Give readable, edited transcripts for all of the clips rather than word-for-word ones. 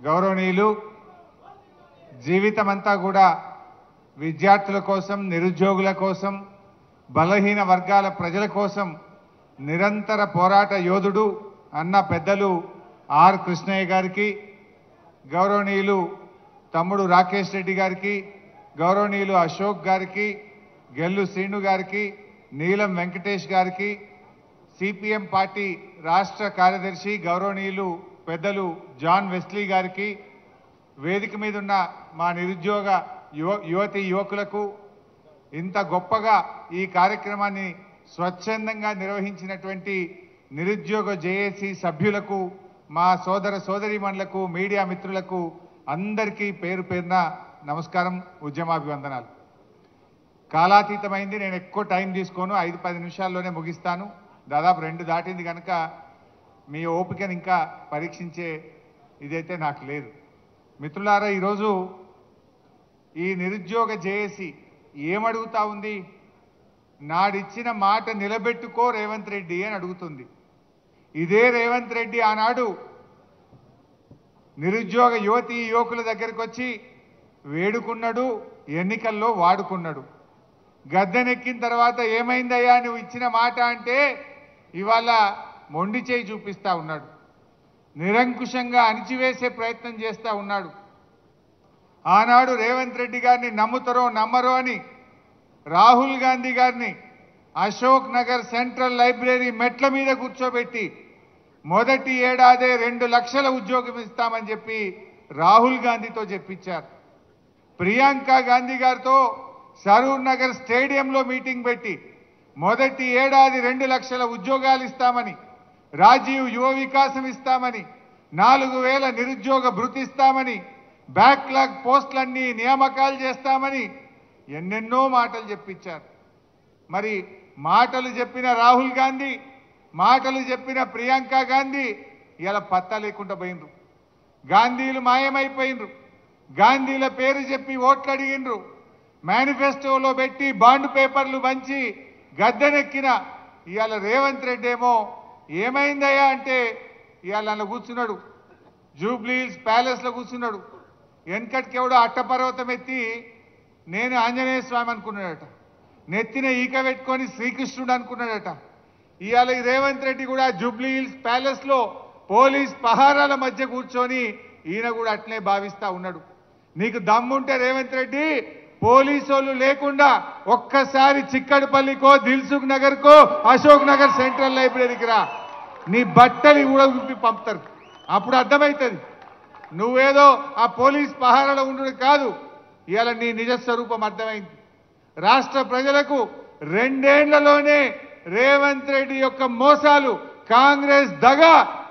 గౌరవనీయులు జీవితమంతా కూడా విద్యార్థుల కోసం, నిరుద్యోగుల కోసం, బలహీన వర్గాల ప్రజల కోసం నిరంతర పోరాట యోధుడు అన్న పెద్దలు ఆర్ కృష్ణయ్య గారికి, గౌరవనీయులు తమ్ముడు రాకేష్ రెడ్డి గారికి, గౌరవనీయులు అశోక్ గారికి, గెల్లు శ్రీను గారికి, నీలం వెంకటేష్ గారికి, సిపిఎం పార్టీ రాష్ట్ర కార్యదర్శి గౌరవనీయులు పెద్దలు జాన్ వెస్లీ గారికి, వేదిక మీద ఉన్న మా నిరుద్యోగ యువతి యువకులకు, ఇంత గొప్పగా ఈ కార్యక్రమాన్ని స్వచ్ఛందంగా నిర్వహించినటువంటి నిరుద్యోగ జేఏసీ సభ్యులకు, మా సోదర సోదరీమణులకు, మీడియా మిత్రులకు అందరికీ పేరు పేరున నమస్కారం, ఉద్యమాభివందనాలు. కాలాతీతమైంది, నేను ఎక్కువ టైం తీసుకోను, 5-10 నిమిషాల్లోనే ముగిస్తాను. దాదాపు 2 దాటింది కనుక మీ ఓపికను ఇంకా పరీక్షించే ఇదైతే నాకు లేదు. మిత్రులారా, ఈరోజు ఈ నిరుద్యోగ జేఏసీ ఏమడుగుతా ఉంది? నాడిచ్చిన మాట నిలబెట్టుకో రేవంత్ రెడ్డి అని అడుగుతుంది. ఇదే రేవంత్ రెడ్డి ఆనాడు నిరుద్యోగ యువతి యువకుల దగ్గరికి వచ్చి వేడుకున్నాడు, ఎన్నికల్లో వాడుకున్నాడు. గద్దెనెక్కిన తర్వాత ఏమైందయ్యా నువ్వు ఇచ్చిన మాట అంటే ఇవాళ మొండి చేయి చూపిస్తా ఉన్నాడు. నిరంకుశంగా అణిచివేసే ప్రయత్నం చేస్తూ ఉన్నాడు. ఆనాడు రేవంత్ రెడ్డి గారిని నమ్ముతారో నమ్మరో అని రాహుల్ గాంధీ గారిని అశోక్ నగర్ సెంట్రల్ లైబ్రరీ మెట్ల మీద కూర్చోబెట్టి మొదటి ఏడాదే 2 లక్షల ఉద్యోగం ఇస్తామని చెప్పి రాహుల్ గాంధీతో చెప్పించారు. ప్రియాంక గాంధీ గారితో సరూర్ నగర్ స్టేడియంలో మీటింగ్ పెట్టి మొదటి ఏడాది 2 లక్షల ఉద్యోగాలు ఇస్తామని, రాజీవ్ యువ వికాసం ఇస్తామని, 4000 నిరుద్యోగ భృతి ఇస్తామని, బ్యాక్లాగ్ పోస్టులన్నీ నియామకాలు చేస్తామని ఎన్నెన్నో మాటలు చెప్పించారు. మరి మాటలు చెప్పిన రాహుల్ గాంధీ, మాటలు చెప్పిన ప్రియాంక గాంధీ ఇలా పత్తా లేకుండా పోయినరు. గాంధీలు మాయమైపోయినరు. గాంధీల పేరు చెప్పి ఓట్లు అడిగినరు. మేనిఫెస్టోలో పెట్టి బాండ్ పేపర్లు పంచి గద్దెనెక్కిన ఇవాళ రేవంత్ రెడ్డి ఏమో ఏమైందయ్యా అంటే ఇవాళ అలా కూర్చున్నాడు, జూబ్లీహిల్స్ ప్యాలెస్లో కూర్చున్నాడు. వెనకటికెవడో అట్టపర్వతం ఎత్తి నేను ఆంజనేయ స్వామి అనుకున్నాడట, నెత్తిన ఈక పెట్టుకొని శ్రీకృష్ణుడు అనుకున్నాడట. ఇవాళ ఈ రేవంత్ రెడ్డి కూడా జూబ్లీహిల్స్ ప్యాలెస్లో పోలీస్ పహారాల మధ్య కూర్చొని ఈయన కూడా అట్లే భావిస్తా ఉన్నాడు. నీకు దమ్ముంటే రేవంత్ రెడ్డి పోలీసు లేకుండా ఒక్కసారి చిక్కడపల్లికో, దిల్సుఖ్ నగర్కో, అశోక్ నగర్ సెంట్రల్ లైబ్రరీకి రా, నీ బట్టలు కూడా విప్పి పంపుతారు. అప్పుడు అర్థమవుతుంది నువ్వేదో ఆ పోలీస్ పహారాలో ఉండు కాదు, ఇవాళ నీ నిజ స్వరూపం అర్థమైంది. రాష్ట్ర ప్రజలకు 2 ఏళ్లలోనే రేవంత్ రెడ్డి యొక్క మోసాలు, కాంగ్రెస్ దగ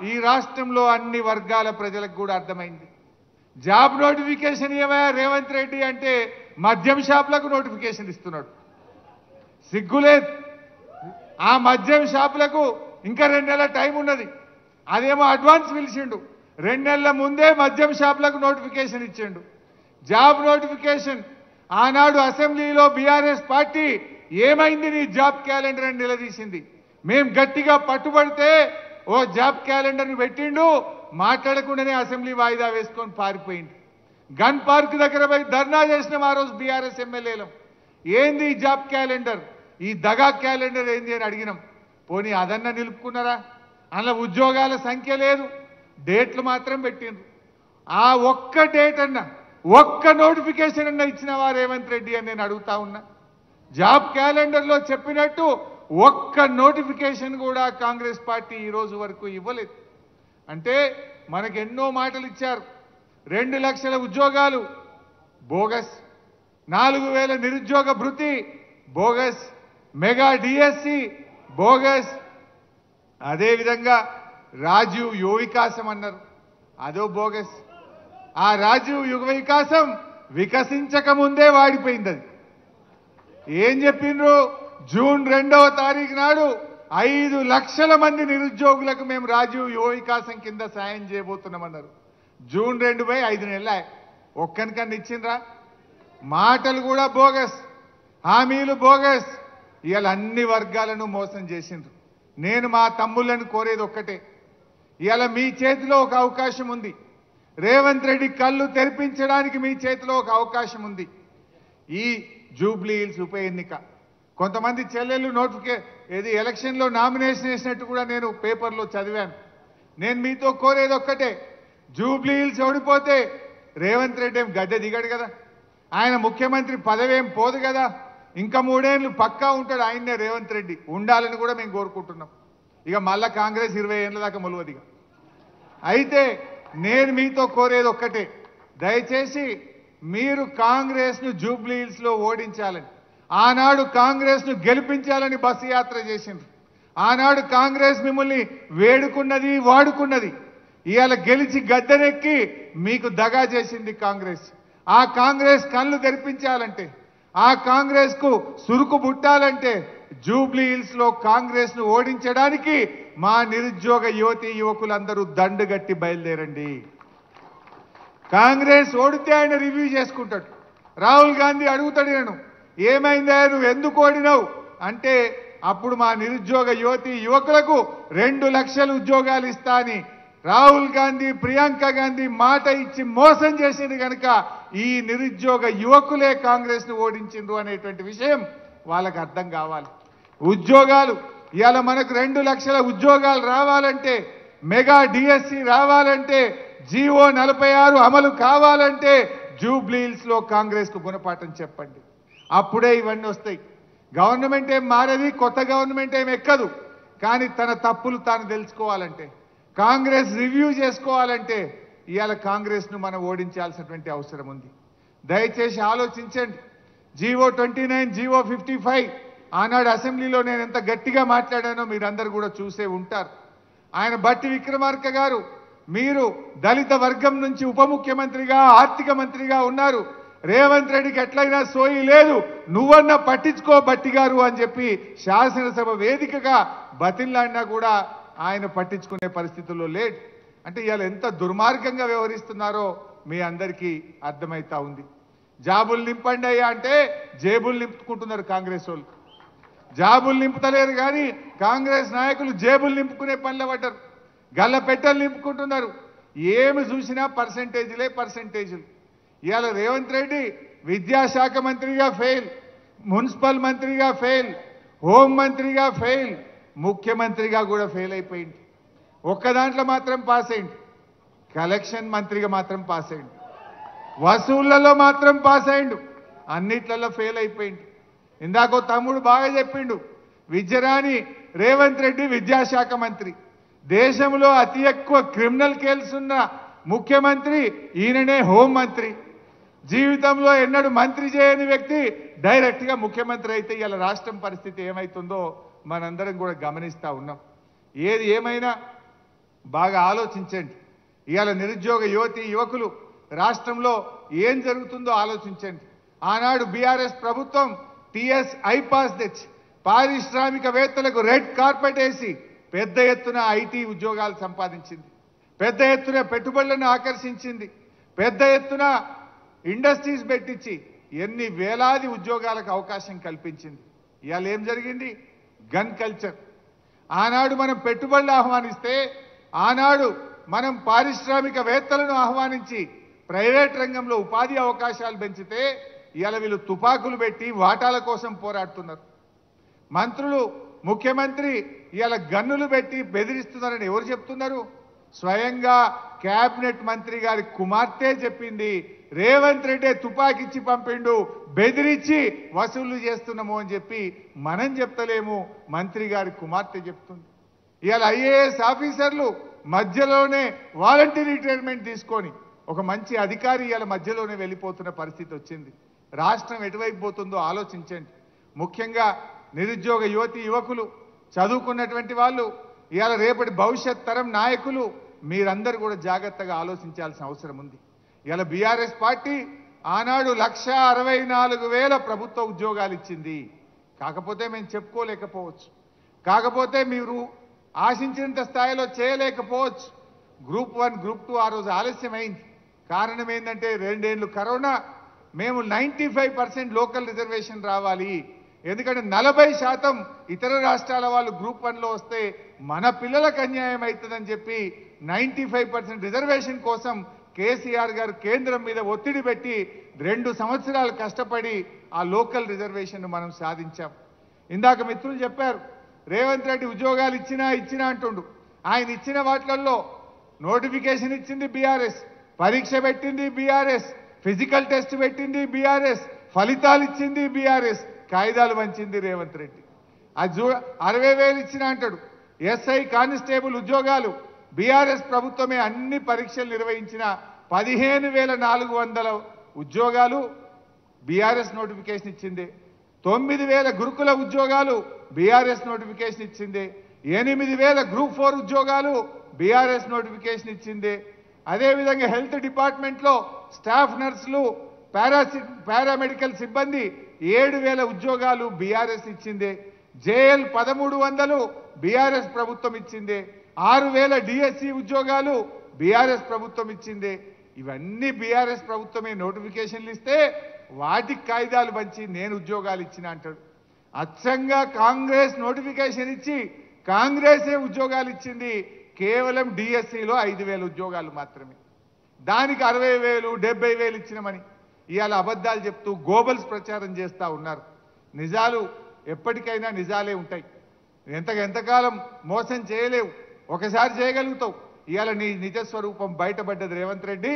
ఈ రాష్ట్రంలో అన్ని వర్గాల ప్రజలకు కూడా అర్థమైంది. జాబ్ నోటిఫికేషన్ ఏమయ్యా రేవంత్ రెడ్డి అంటే మద్యం షాపులకు నోటిఫికేషన్ ఇస్తున్నాడు. సిగ్గులేదు. ఆ మద్యం షాపులకు ఇంకా 2 నెలల టైం ఉన్నది, అదేమో అడ్వాన్స్ పిలిచిండు. 2 నెలల ముందే మద్యం షాపులకు నోటిఫికేషన్ ఇచ్చిండు. జాబ్ నోటిఫికేషన్ ఆనాడు అసెంబ్లీలో బీఆర్ఎస్ పార్టీ ఏమైంది నీ జాబ్ క్యాలెండర్ అని నిలదీసింది. మేం గట్టిగా పట్టుబడితే ఓ జాబ్ క్యాలెండర్ని పెట్టిండు, మాట్లాడకుండానే అసెంబ్లీ వాయిదా వేసుకొని పారిపోయింది. గన్ పార్క్ దగ్గర పోయి ధర్నా చేసినాం ఆ రోజు బీఆర్ఎస్ ఎమ్మెల్యేలం. ఏంది ఈ జాబ్ క్యాలెండర్, ఈ దగా క్యాలెండర్ ఏంది అని అడిగినాం. పోనీ అదన్నా నిలుపుకున్నారా? అందులో ఉద్యోగాల సంఖ్య లేదు, డేట్లు మాత్రం పెట్టిండ్రు. ఆ ఒక్క డేట్ అన్నా, ఒక్క నోటిఫికేషన్ అన్నా ఇచ్చినవా రేవంత్ రెడ్డి అని నేను అడుగుతా ఉన్నా. జాబ్ క్యాలెండర్లో చెప్పినట్టు ఒక్క నోటిఫికేషన్ కూడా కాంగ్రెస్ పార్టీ ఈ రోజు వరకు ఇవ్వలేదు. అంటే మనకు ఎన్నో మాటలు ఇచ్చారు. 2 లక్షల ఉద్యోగాలు బోగస్, 4000 నిరుద్యోగ భృతి బోగస్, మెగా డిఎస్సి బోగస్, అదేవిధంగా రాజీవ్ యువ వికాసం అన్నారు, అదో బోగస్. ఆ రాజీవ్ యువ వికాసం వికసించక ముందే వాడిపోయింది. అది ఏం చెప్పిండ్రు? జూన్ 2వ తారీఖు నాడు 5 లక్షల మంది నిరుద్యోగులకు మేము రాజీవ్ యువ వికాసం కింద సాయం చేయబోతున్నామన్నారు. జూన్ 2 పోయి 5 నెలలు, ఒక్కనికన్నా ఇచ్చిండ్రా? మాటలు కూడా బోగస్, హామీలు బోగస్. ఇవాళ అన్ని వర్గాలను మోసం చేసిండ్రు. నేను మా తమ్ముళ్ళని కోరేది ఒక్కటే, ఇవాళ మీ చేతిలో ఒక అవకాశం ఉంది. రేవంత్ రెడ్డి కళ్ళు తెరిపించడానికి మీ చేతిలో ఒక అవకాశం ఉంది. ఈ జూబ్లీ హిల్స్ ఉప ఎన్నిక కొంతమంది చెల్లెళ్ళు ఏది ఎలక్షన్లో నామినేషన్ వేసినట్టు కూడా నేను పేపర్లో చదివాను. నేను మీతో కోరేది ఒక్కటే, జూబ్లీ హిల్స్ ఓడిపోతే రేవంత్ రెడ్డి ఏం గద్దె దిగాడు కదా, ఆయన ముఖ్యమంత్రి పదవి ఏం పోదు కదా, ఇంకా 3 ఏళ్ళు పక్కా ఉంటాడు ఆయన్నే రేవంత్ రెడ్డి ఉండాలని కూడా మేము కోరుకుంటున్నాం. ఇక మళ్ళా కాంగ్రెస్ 20 ఏళ్ళ దాకా మొలవదిగా. అయితే నేను మీతో కోరేది ఒక్కటే, దయచేసి మీరు కాంగ్రెస్ను జూబ్లీ హిల్స్లో ఓడించాలని, ఆనాడు కాంగ్రెస్ను గెలిపించాలని బస్సు యాత్ర చేసిండ్రు. ఆనాడు కాంగ్రెస్ మిమ్మల్ని వేడుకున్నది, వాడుకున్నది. ఇవాళ గెలిచి గద్దెనెక్కి మీకు దగా చేసింది కాంగ్రెస్. ఆ కాంగ్రెస్ కళ్ళు తెరిపించాలంటే, ఆ కాంగ్రెస్ కు సురుకు బుట్టాలంటే జూబ్లీ హిల్స్ లో కాంగ్రెస్ ను ఓడించడానికి మా నిరుద్యోగ యువతి యువకులందరూ దండుగట్టి బయలుదేరండి. కాంగ్రెస్ ఓడితే ఆయన రివ్యూ చేసుకుంటాడు. రాహుల్ గాంధీ అడుగుతాడు, నేను ఏమైందా నువ్వు ఎందుకు ఓడినావు అంటే అప్పుడు మా నిరుద్యోగ యువతి యువకులకు 2 లక్షల ఉద్యోగాలు ఇస్తా అని రాహుల్ గాంధీ, ప్రియాంక గాంధీ మాట ఇచ్చి మోసం చేసింది కనుక ఈ నిరుద్యోగ యువకులే కాంగ్రెస్ ను ఓడించిండ్రు అనేటువంటి విషయం వాళ్ళకి అర్థం కావాలి. ఉద్యోగాలు ఇవాళ మనకు 2 లక్షల ఉద్యోగాలు రావాలంటే, మెగా డిఎస్సి రావాలంటే, జీవో 46 అమలు కావాలంటే జూబ్లీ హిల్స్ లో కాంగ్రెస్ కు గుణపాఠం చెప్పండి. అప్పుడే ఇవన్నీ వస్తాయి. గవర్నమెంట్ ఏం మారది, కొత్త గవర్నమెంట్ ఏం ఎక్కదు. కానీ తన తప్పులు తాను తెలుసుకోవాలంటే, కాంగ్రెస్ రివ్యూ చేసుకోవాలంటే ఇవాళ కాంగ్రెస్ ను మనం ఓడించాల్సినటువంటి అవసరం ఉంది. దయచేసి ఆలోచించండి. జీవో 29, జీవో 55 ఆనాడు అసెంబ్లీలో నేను ఎంత గట్టిగా మాట్లాడానో మీరందరూ కూడా చూసే ఉంటారు. ఆయన బట్టి విక్రమార్క గారు, మీరు దళిత వర్గం నుంచి ఉప ముఖ్యమంత్రిగా, ఆర్థిక మంత్రిగా ఉన్నారు, రేవంత్ రెడ్డికి ఎట్లయినా సోయి లేదు, నువ్వన్నా పట్టించుకో బట్టి గారు అని చెప్పి శాసనసభ వేదికగా బతిల్లాడినా కూడా ఆయన పట్టించుకునే పరిస్థితుల్లో లేడు. అంటే ఇవాళ ఎంత దుర్మార్గంగా వ్యవహరిస్తున్నారో మీ అందరికీ అర్థమైతా ఉంది. జాబులు నింపండి అయ్యా అంటే జేబులు నింపుకుంటున్నారు కాంగ్రెస్ వాళ్ళు. జాబులు నింపుతలేరు కానీ కాంగ్రెస్ నాయకులు జేబులు నింపుకునే పనులు పడ్డారు, గల్ల పెట్టెలు నింపుకుంటున్నారు. ఏమి చూసినా పర్సెంటేజీలు. ఇవాళ రేవంత్ రెడ్డి విద్యాశాఖ మంత్రిగా ఫెయిల్, మున్సిపల్ మంత్రిగా ఫెయిల్, హోం మంత్రిగా ఫెయిల్, ముఖ్యమంత్రిగా కూడా ఫెయిల్ అయిపోయింది. ఒక్క దాంట్లో మాత్రం పాస్ అయింది, కలెక్షన్ మంత్రిగా మాత్రం పాస్ అయింది, వసూళ్లలో మాత్రం పాస్ అయిండు, అన్నిట్లలో ఫెయిల్ అయిపోయింది. ఇందాకో తమ్ముడు బాగా చెప్పిండు, విద్యరాని రేవంత్ రెడ్డి విద్యాశాఖ మంత్రి, దేశంలో అతి ఎక్కువ క్రిమినల్ కేసులు ఉన్న ముఖ్యమంత్రి ఈయననే హోం మంత్రి, జీవితంలో ఎన్నడూ మంత్రి చేయని వ్యక్తి డైరెక్ట్గా ముఖ్యమంత్రి అయితే ఇలా రాష్ట్రం పరిస్థితి ఏమవుతుందో మనందరం కూడా గమనిస్తూ ఉన్నాం. ఏది ఏమైనా బాగా ఆలోచించండి. ఇవాళ నిరుద్యోగ యువతి యువకులు రాష్ట్రంలో ఏం జరుగుతుందో ఆలోచించండి. ఆనాడు బీఆర్ఎస్ ప్రభుత్వం టీఎస్ ఐపాస్ తెచ్చి పారిశ్రామికవేత్తలకు రెడ్ కార్పెట్ వేసి పెద్ద ఎత్తున ఐటీ ఉద్యోగాలు సంపాదించింది, పెద్ద ఎత్తున పెట్టుబడులను ఆకర్షించింది, పెద్ద ఎత్తున ఇండస్ట్రీస్ పెట్టించి ఎన్ని వేలాది ఉద్యోగాలకు అవకాశం కల్పించింది. ఇవాళ ఏం జరిగింది? Gun culture. ఆనాడు మనం పెట్టుబడులు ఆహ్వానిస్తే, ఆనాడు మనం పారిశ్రామికవేత్తలను ఆహ్వానించి ప్రైవేట్ రంగంలో ఉపాధి అవకాశాలు పెంచితే ఇవాళ వీళ్ళు తుపాకులు పెట్టి వాటాల కోసం పోరాడుతున్నారు. మంత్రులు, ముఖ్యమంత్రి ఇవాళ గన్నులు పెట్టి బెదిరిస్తున్నారని ఎవరు చెప్తున్నారు? స్వయంగా కేబినెట్ మంత్రి గారి కుమార్తె చెప్పింది, రేవంత్ రెడ్డి తుపాకిచ్చి పంపిండు, బెదిరించి వసూళ్లు చేస్తున్నాము అని చెప్పి మనం చెప్తలేము, మంత్రి గారి కుమార్తె చెప్తుంది. ఇవాళ ఐఏఎస్ ఆఫీసర్లు మధ్యలోనే వాలంటీర్ రిటైర్మెంట్ తీసుకొని ఒక మంచి అధికారి ఇవాళ మధ్యలోనే వెళ్ళిపోతున్న పరిస్థితి వచ్చింది. రాష్ట్రం ఎటువైపు పోతుందో ఆలోచించండి. ముఖ్యంగా నిరుద్యోగ యువతి యువకులు, చదువుకున్నటువంటి వాళ్ళు, ఇవాళ రేపటి భవిష్యత్ తరం నాయకులు మీరందరూ కూడా జాగ్రత్తగా ఆలోచించాల్సిన అవసరం ఉంది. ఇవాళ బీఆర్ఎస్ పార్టీ ఆనాడు 1,64,000 ప్రభుత్వ ఉద్యోగాలు ఇచ్చింది. కాకపోతే మేము చెప్పుకోలేకపోవచ్చు, కాకపోతే మీరు ఆశించినంత స్థాయిలో చేయలేకపోవచ్చు. గ్రూప్ 1, గ్రూప్ 2 ఆ రోజు ఆలస్యమైంది. కారణం ఏంటంటే 2 ఏళ్ళు కరోనా. మేము 95% లోకల్ రిజర్వేషన్ రావాలి, ఎందుకంటే 40% ఇతర రాష్ట్రాల వాళ్ళు గ్రూప్ 1లో వస్తే మన పిల్లలకు అన్యాయం అవుతుందని చెప్పి 95% రిజర్వేషన్ కోసం కేసీఆర్ గారు కేంద్రం మీద ఒత్తిడి పెట్టి 2 సంవత్సరాలు కష్టపడి ఆ లోకల్ రిజర్వేషన్ మనం సాధించాం. ఇందాక మిత్రులు చెప్పారు రేవంత్ రెడ్డి ఉద్యోగాలు ఇచ్చినా అంటుండు. ఆయన ఇచ్చిన వాటిల్లో నోటిఫికేషన్ ఇచ్చింది బీఆర్ఎస్, పరీక్ష పెట్టింది బీఆర్ఎస్, ఫిజికల్ టెస్ట్ పెట్టింది బీఆర్ఎస్, ఫలితాలు ఇచ్చింది బీఆర్ఎస్, కాయిదాలు వంచింది రేవంత్ రెడ్డి. అది 60,000 ఇచ్చినా అంటాడు. ఎస్ఐ కానిస్టేబుల్ ఉద్యోగాలు బీఆర్ఎస్ ప్రభుత్వమే అన్ని పరీక్షలు నిర్వహించిన 15,400 ఉద్యోగాలు బీఆర్ఎస్ నోటిఫికేషన్ ఇచ్చింది. 9,000 గురుకుల ఉద్యోగాలు బీఆర్ఎస్ నోటిఫికేషన్ ఇచ్చింది. 8,000 గ్రూప్ 4 ఉద్యోగాలు బీఆర్ఎస్ నోటిఫికేషన్ ఇచ్చింది. అదేవిధంగా హెల్త్ డిపార్ట్మెంట్లో స్టాఫ్ నర్సులు, పారామెడికల్ సిబ్బంది 7,000 ఉద్యోగాలు బీఆర్ఎస్ ఇచ్చింది. జేఎల్ 1300 బీఆర్ఎస్ ప్రభుత్వం ఇచ్చింది. 6,000 డిఎస్సి ఉద్యోగాలు బీఆర్ఎస్ ప్రభుత్వం ఇచ్చింది. ఇవన్నీ బీఆర్ఎస్ ప్రభుత్వమే నోటిఫికేషన్లు ఇస్తే వాటికి కాయిదాలు పంచి నేను ఉద్యోగాలు ఇచ్చిన అంటాడు. అచ్చంగా కాంగ్రెస్ నోటిఫికేషన్ ఇచ్చి కాంగ్రెసే ఉద్యోగాలు ఇచ్చింది. కేవలం డిఎస్సిలో 5,000 ఉద్యోగాలు మాత్రమే. దానికి 60,000 70,000 ఇచ్చినామని ఇవాళ అబద్ధాలు చెప్తూ గోబల్స్ ప్రచారం చేస్తూ ఉన్నారు. నిజాలు ఎప్పటికైనా నిజాలే ఉంటాయి. ఎంతకాలం మోసం చేయలేవు, ఒకసారి చేయగలుగుతావు. ఇవాళ నీ నిజస్వరూపం బయటపడ్డది రేవంత్ రెడ్డి.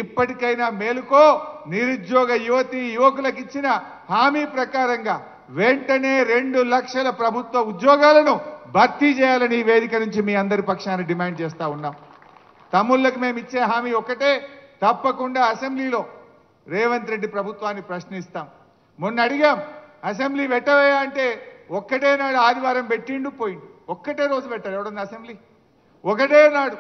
ఇప్పటికైనా మేలుకో. నిరుద్యోగ యువకులకు ఇచ్చిన హామీ ప్రకారంగా వెంటనే 2 లక్షల ప్రభుత్వ ఉద్యోగాలను భర్తీ చేయాలని ఈ వేదిక నుంచి మీ అందరి పక్షాన డిమాండ్ చేస్తా ఉన్నాం. తమ్ముళ్ళకి మేము ఇచ్చే హామీ ఒకటే, తప్పకుండా అసెంబ్లీలో రేవంత్ రెడ్డి ప్రభుత్వాన్ని ప్రశ్నిస్తాం. మొన్న అడిగాం అసెంబ్లీ పెట్టవే అంటే ఒక్కటే నాడు ఆదివారం పెట్టిండు పోయిండు. ఒక్కటే రోజు పెట్టాడు ఎవడన్నా అసెంబ్లీ? ఒకటే నాడు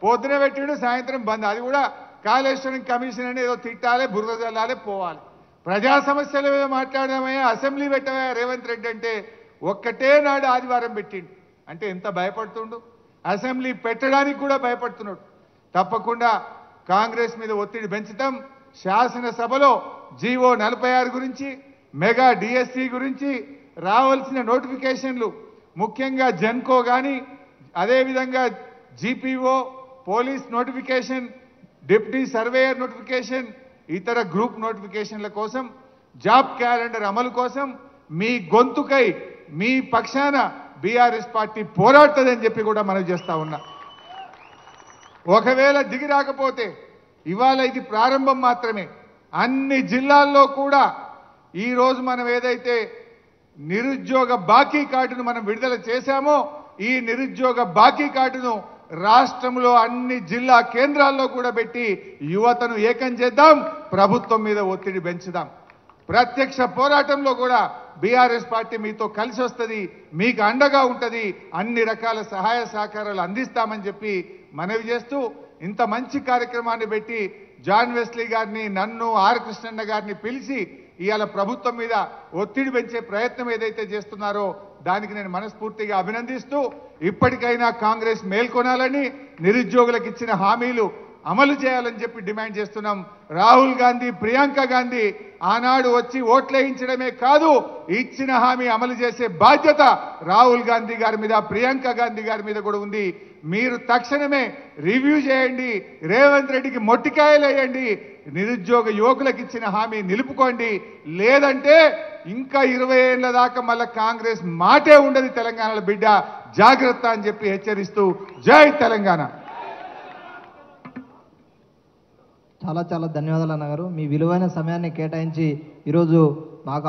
పొద్దున పెట్టిండు, సాయంత్రం బంద్. అది కూడా కాళేశ్వరం కమిషన్ అని ఏదో తిట్టాలి, బురద జల్లాలి, పోవాలి. ప్రజా సమస్యల మీద మాట్లాడమయ్యా, అసెంబ్లీ పెట్టవయ్యా రేవంత్ రెడ్డి అంటే ఒక్కటే నాడు ఆదివారం పెట్టిండు. అంటే ఎంత భయపడుతుండు, అసెంబ్లీ పెట్టడానికి కూడా భయపడుతున్నాడు. తప్పకుండా కాంగ్రెస్ మీద ఒత్తిడి పెంచుతాం. శాసనసభలో జీవో 46 గురించి, మెగా డిఎస్సి గురించి రావాల్సిన నోటిఫికేషన్లు, ముఖ్యంగా జెన్కో కానీ, అదేవిధంగా GPO, police notification, deputy surveyor notification, ఇతర గ్రూప్ నోటిఫికేషన్ల కోసం, జాబ్ క్యాలెండర్ అమలు కోసం మీ గొంతుకై మీ పక్షాన బీఆర్ఎస్ పార్టీ పోరాడుతుందని చెప్పి కూడా మనం చేస్తా ఉన్నా. ఒకవేళ దిగి రాకపోతే ఇవాళ ఇది ప్రారంభం మాత్రమే. అన్ని జిల్లాల్లో కూడా ఈరోజు మనం ఏదైతే నిరుద్యోగ బాకీ కార్డును మనం విడుదల చేశామో ఈ నిరుద్యోగ బాకీ కార్డును రాష్ట్రంలో అన్ని జిల్లా కేంద్రాల్లో కూడా పెట్టి యువతను ఏకం చేద్దాం, ప్రభుత్వం మీద ఒత్తిడి పెంచుదాం. ప్రత్యక్ష పోరాటంలో కూడా బీఆర్ఎస్ పార్టీ మీతో కలిసి వస్తుంది, మీకు అండగా ఉంటుంది, అన్ని రకాల సహాయ సహకారాలు అందిస్తామని చెప్పి మనవి చేస్తూ ఇంత మంచి కార్యక్రమాన్ని పెట్టి జాన్ వెస్లీ గారిని, నన్ను, ఆర్ కృష్ణన్న గారిని పిలిచి ఇవాళ ప్రభుత్వం మీద ఒత్తిడి పెంచే ప్రయత్నం ఏదైతే చేస్తున్నారో దానికి నేను మనస్ఫూర్తిగా అభినందిస్తూ ఇప్పటికైనా కాంగ్రెస్ మేల్కొనాలని, నిరుద్యోగులకు ఇచ్చిన హామీలు అమలు చేయాలని చెప్పి డిమాండ్ చేస్తున్నాం. రాహుల్ గాంధీ, ప్రియాంక గాంధీ ఆనాడు వచ్చి ఓట్లేయించడమే కాదు, ఇచ్చిన హామీ అమలు చేసే బాధ్యత రాహుల్ గాంధీ గారి మీద, ప్రియాంక గాంధీ గారి మీద కూడా ఉంది. మీరు తక్షణమే రివ్యూ చేయండి, రేవంత్ రెడ్డికి మొట్టికాయలు వేయండి, నిరుద్యోగ యువకులకు ఇచ్చిన హామీ నిలుపుకోండి. లేదంటే ఇంకా 20 ఏళ్ల దాకా మళ్ళా కాంగ్రెస్ మాటే ఉండదు తెలంగాణలో బిడ్డ, జాగ్రత్త అని చెప్పి హెచ్చరిస్తూ జై తెలంగాణ. చాలా చాలా ధన్యవాదాలు అన్నగారు. మీ విలువైన సమయాన్ని కేటాయించి ఈరోజు మాకు